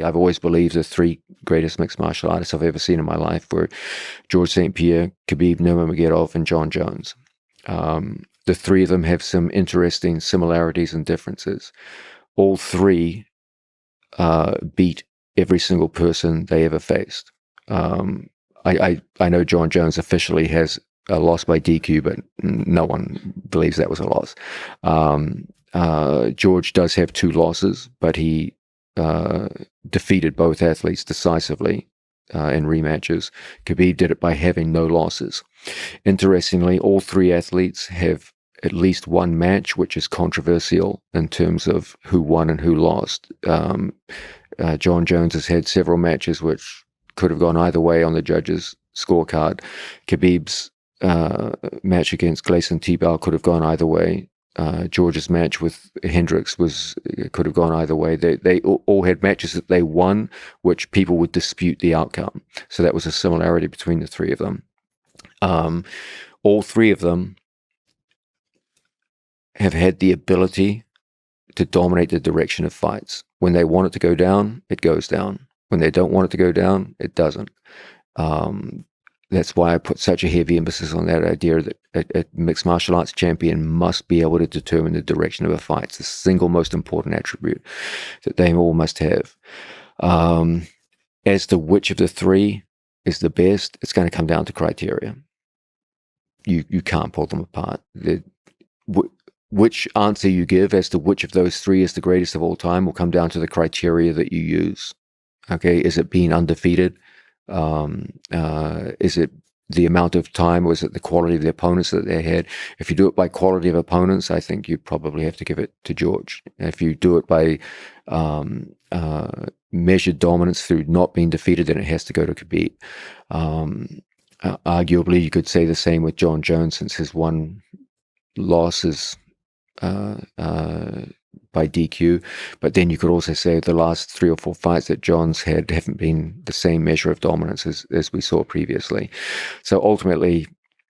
I've always believed the three greatest mixed martial artists I've ever seen in my life were George St. Pierre, Khabbib Nurmagomedov, and John Jones. The three of them have some interesting similarities and differences. All three beat every single person they ever faced. I know John Jones officially has a loss by DQ, but no one believes that was a loss. George does have 2 losses, but he defeated both athletes decisively in rematches. Khabbib did it by having no losses. Interestingly, all 3 athletes have at least one match which is controversial in terms of who won and who lost. John Jones has had several matches which could have gone either way on the judges' scorecard. Khabib's match against Gleison Tibau could have gone either way. George's match with Hendricks could have gone either way. They all had matches that they won, which people would dispute the outcome. So that was a similarity between the 3 of them. All 3 of them have had the ability to dominate the direction of fights. When they want it to go down, it goes down. When they don't want it to go down, it doesn't. That's why I put such a heavy emphasis on that idea that a mixed martial arts champion must be able to determine the direction of a fight. It's the single most important attribute that they all must have. As to which of the 3 is the best, it's going to come down to criteria. You can't pull them apart. Which answer you give as to which of those 3 is the greatest of all time will come down to the criteria that you use. Okay, is it being undefeated? Is it the amount of time, or is it the quality of the opponents that they had? If you do it by quality of opponents, I think you probably have to give it to George. If you do it by measured dominance through not being defeated, then it has to go to Khabbib. Arguably, you could say the same with John Jones, since his one loss is by DQ, but then you could also say the last 3 or 4 fights that John's had haven't been the same measure of dominance as we saw previously. So ultimately,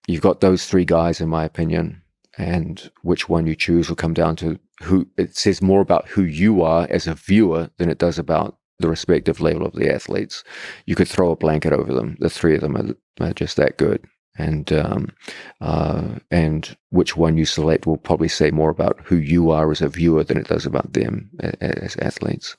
you've got those 3 guys, in my opinion, and which one you choose will come down to who. It says more about who you are as a viewer than it does about the respective level of the athletes. You could throw a blanket over them. The 3 of them are just that good. And which one you select will probably say more about who you are as a viewer than it does about them as athletes.